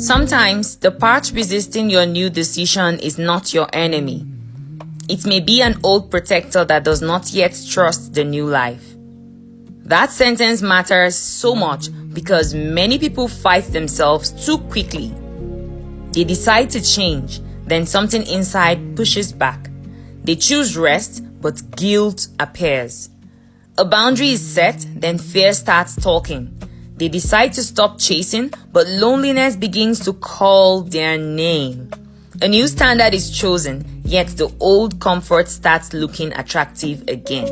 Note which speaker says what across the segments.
Speaker 1: Sometimes the part resisting your new decision is not your enemy. It may be an old protector that does not yet trust the new life. That sentence matters so much because many people fight themselves too quickly. They decide to change, then something inside pushes back. They choose rest, but guilt appears. A boundary is set, then fear starts talking. They decide to stop chasing, but loneliness begins to call their name. A new standard is chosen, yet the old comfort starts looking attractive again.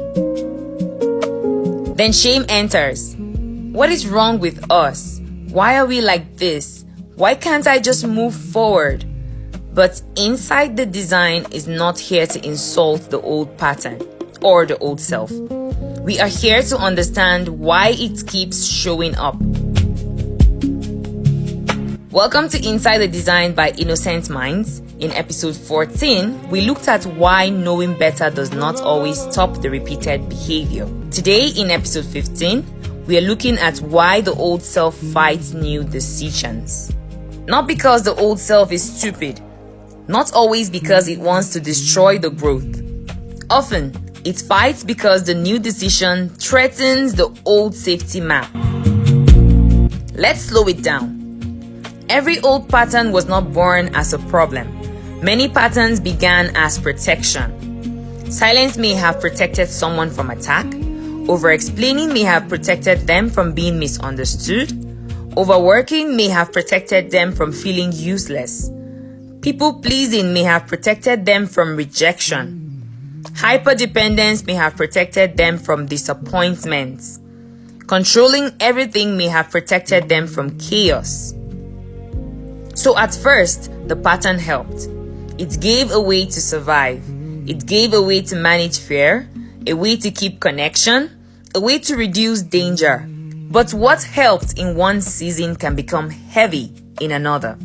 Speaker 1: Then shame enters. What is wrong with us? Why are we like this? Why can't I just move forward? But inside the design is not here to insult the old pattern or the old self. We are here to understand why it keeps showing up. Welcome to Inside the Design by Innocent Minds. In episode 14, we looked at why knowing better does not always stop the repeated behavior. Today, in episode 15, we are looking at why the old self fights new decisions. Not because the old self is stupid, not always because it wants to destroy the growth. Often, it fights because the new decision threatens the old safety map. Let's slow it down. Every old pattern was not born as a problem. Many patterns began as protection. Silence may have protected someone from attack. Overexplaining may have protected them from being misunderstood. Overworking may have protected them from feeling useless. People-pleasing may have protected them from rejection. Hyperdependence may have protected them from disappointments. Controlling everything may have protected them from chaos. So at first, the pattern helped. It gave a way to survive. It gave a way to manage fear, a way to keep connection, a way to reduce danger. But what helped in one season can become heavy in another.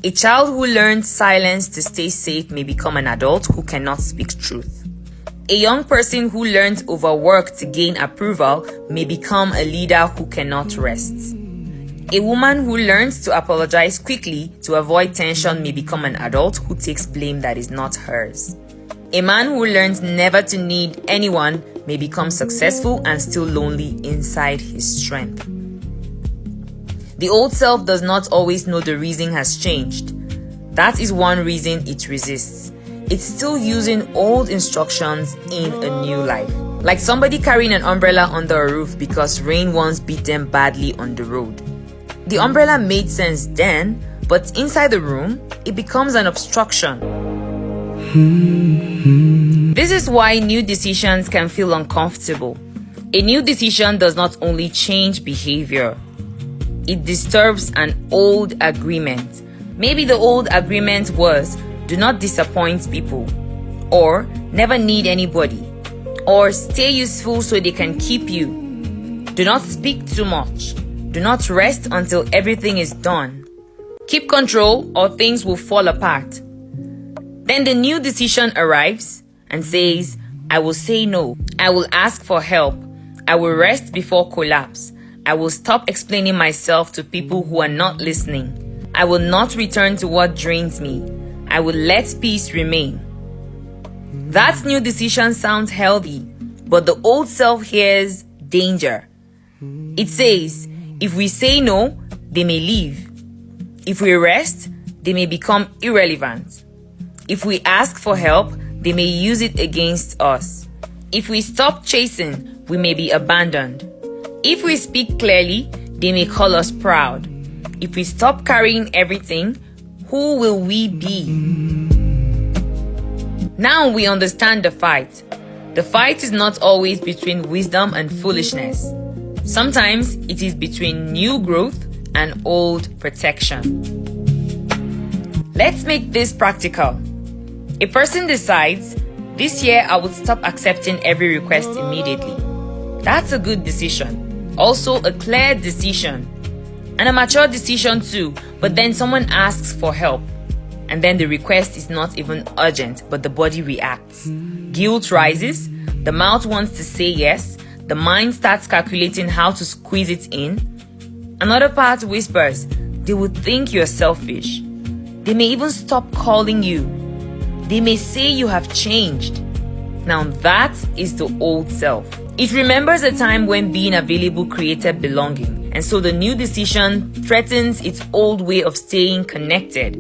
Speaker 1: A child who learned silence to stay safe may become an adult who cannot speak truth. A young person who learns overwork to gain approval may become a leader who cannot rest. A woman who learns to apologize quickly to avoid tension may become an adult who takes blame that is not hers. A man who learns never to need anyone may become successful and still lonely inside his strength. The old self does not always know the reason has changed. That is one reason it resists. It's still using old instructions in a new life. Like somebody carrying an umbrella under a roof because rain once beat them badly on the road. The umbrella made sense then, but inside the room, it becomes an obstruction. This is why new decisions can feel uncomfortable. A new decision does not only change behavior, it disturbs an old agreement. Maybe the old agreement was, do not disappoint people, or never need anybody, or stay useful so they can keep you. Do not speak too much. Do not rest until everything is done. Keep control or things will fall apart. Then the new decision arrives and says, I will say no. I will ask for help. I will rest before collapse. I will stop explaining myself to people who are not listening. I will not return to what drains me. I will let peace remain. That new decision sounds healthy, but the old self hears danger. It says, if we say no, they may leave. If we rest, they may become irrelevant. If we ask for help, they may use it against us. If we stop chasing, we may be abandoned. If we speak clearly, they may call us proud. If we stop carrying everything, who will we be? Now we understand the fight. The fight is not always between wisdom and foolishness. Sometimes it is between new growth and old protection. Let's make this practical. A person decides, this year I would stop accepting every request immediately. That's a good decision. Also a clear decision. And a mature decision too, but then someone asks for help. And then the request is not even urgent, but the body reacts. Guilt rises, the mouth wants to say yes, the mind starts calculating how to squeeze it in. Another part whispers, They will think you're selfish. They may even stop calling you. They may say you have changed. Now that is the old self. It remembers a time when being available created belonging, and so the new decision threatens its old way of staying connected.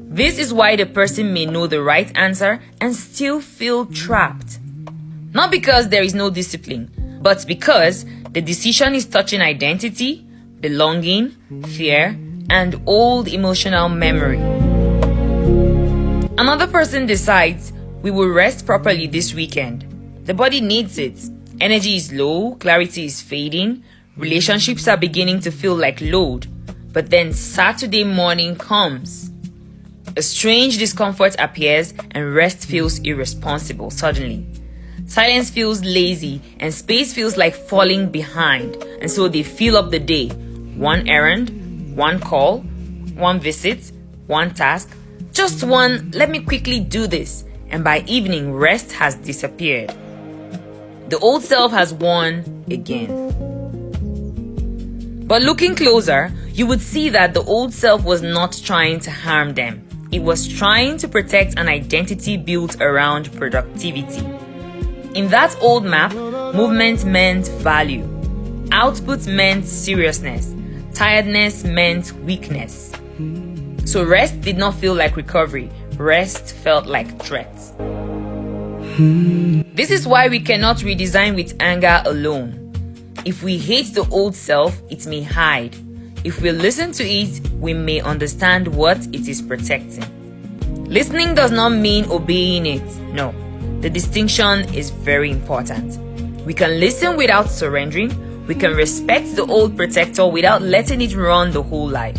Speaker 1: This is why the person may know the right answer and still feel trapped. Not because there is no discipline, but because the decision is touching identity, belonging, fear, and old emotional memory. Another person decides, we will rest properly this weekend. The body needs it. Energy is low, clarity is fading, relationships are beginning to feel like load. But then Saturday morning comes. A strange discomfort appears and rest feels irresponsible suddenly. Silence feels lazy and space feels like falling behind. And so they fill up the day. One errand, one call, one visit, one task. Just one, let me quickly do this. And by evening, rest has disappeared. The old self has won again. But looking closer, you would see that the old self was not trying to harm them. It was trying to protect an identity built around productivity. In that old map, movement meant value. Output meant seriousness. Tiredness meant weakness. So rest did not feel like recovery. Rest felt like threat. This is why we cannot redesign with anger alone. If we hate the old self, it may hide. If we listen to it, we may understand what it is protecting. Listening does not mean obeying it. No, the distinction is very important. We can listen without surrendering. We can respect the old protector without letting it run the whole life.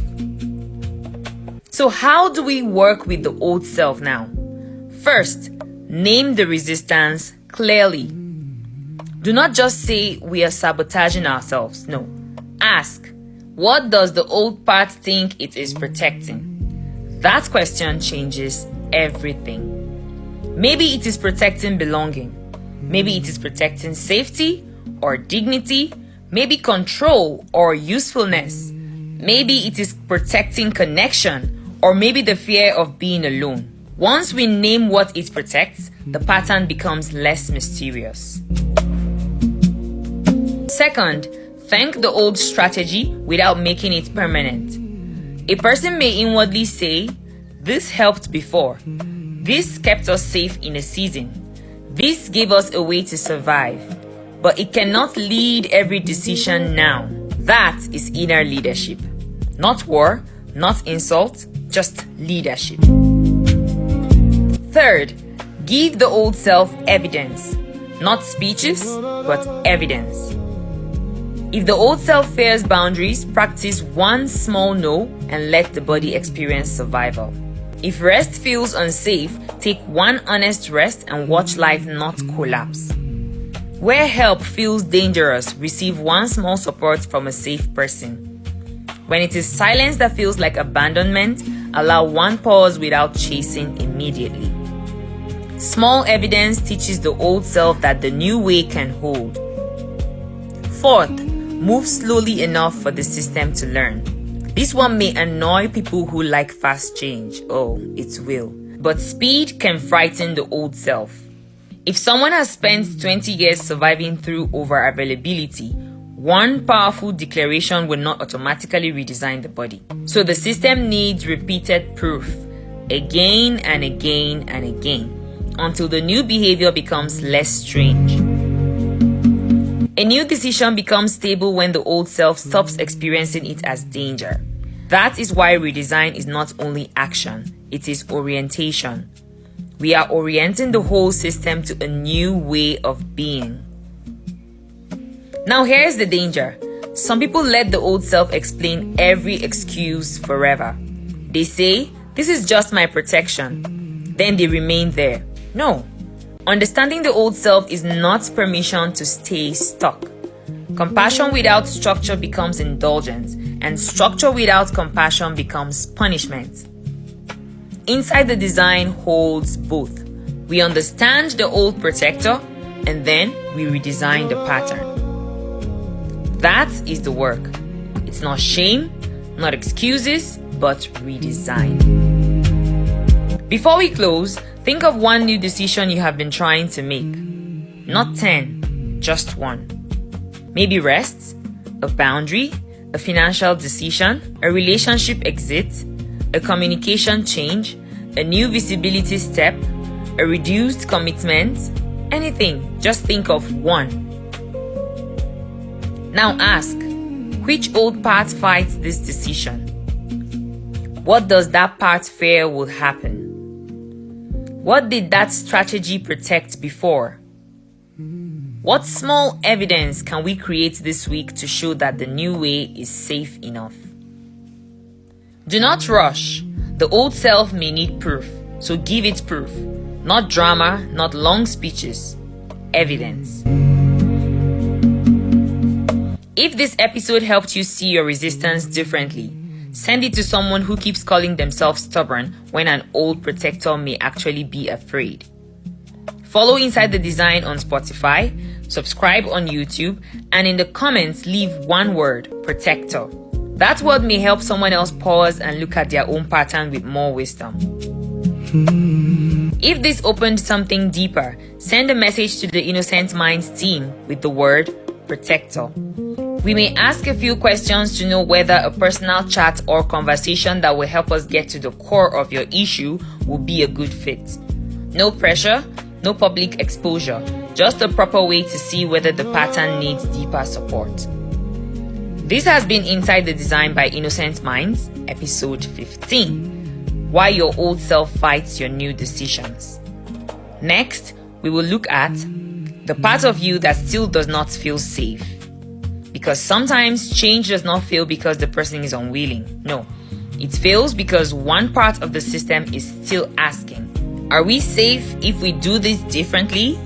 Speaker 1: So how do we work with the old self now? First, name the resistance clearly. Do not just say we are sabotaging ourselves. No. Ask, what does the old part think it is protecting? That question changes everything. Maybe it is protecting belonging. Maybe it is protecting safety or dignity. Maybe control or usefulness. Maybe it is protecting connection, or maybe the fear of being alone. Once we name what it protects, the pattern becomes less mysterious. Second, thank the old strategy without making it permanent. A person may inwardly say, this helped before. This kept us safe in a season. This gave us a way to survive. But it cannot lead every decision now. That is inner leadership. Not war, not insult, just leadership. Third, give the old self evidence. Not speeches, but evidence. If the old self fears boundaries, practice one small no and let the body experience survival. If rest feels unsafe, take one honest rest and watch life not collapse. Where help feels dangerous, receive one small support from a safe person. When it is silence that feels like abandonment, allow one pause without chasing immediately. Small evidence teaches the old self that the new way can hold. Fourth, move slowly enough for the system to learn. This one may annoy people who like fast change. Oh, it will. But speed can frighten the old self. If someone has spent 20 years surviving through overavailability, one powerful declaration will not automatically redesign the body. So the system needs repeated proof, again and again and again, until the new behavior becomes less strange. A new decision becomes stable when the old self stops experiencing it as danger. That is why redesign is not only action, it is orientation. We are orienting the whole system to a new way of being. Now here's the danger. Some people let the old self explain every excuse forever. They say, this is just my protection. Then they remain there. No. Understanding the old self is not permission to stay stuck. Compassion without structure becomes indulgence, and structure without compassion becomes punishment. Inside the design holds both. We understand the old protector, and then we redesign the pattern. That is the work. It's not shame, Not excuses, but redesign. Before we close, think of one new decision you have been trying to make. Not 10, just one. Maybe rest, a boundary, a financial decision, a relationship exit, a communication change, a new visibility step, a reduced commitment, anything. Just think of one. Now ask, which old part fights this decision? What does that part fear will happen? What did that strategy protect before? What small evidence can we create this week to show that the new way is safe enough? Do not rush. The old self may need proof, so give it proof. Not drama, not long speeches. Evidence. If this episode helped you see your resistance differently, send it to someone who keeps calling themselves stubborn when an old protector may actually be afraid. Follow Inside the Design on Spotify, subscribe on YouTube, and in the comments leave one word, protector. That word may help someone else pause and look at their own pattern with more wisdom. If this opened something deeper, send a message to the Innocent Minds team with the word protector. We may ask a few questions to know whether a personal chat or conversation that will help us get to the core of your issue will be a good fit. No pressure, no public exposure, just a proper way to see whether the pattern needs deeper support. This has been Inside the Design by Innocent Minds, episode 15. Why your old self fights your new decisions. Next, we will look at the part of you that still does not feel safe. Because sometimes change does not fail because the person is unwilling. No, it fails because one part of the system is still asking, are we safe if we do this differently?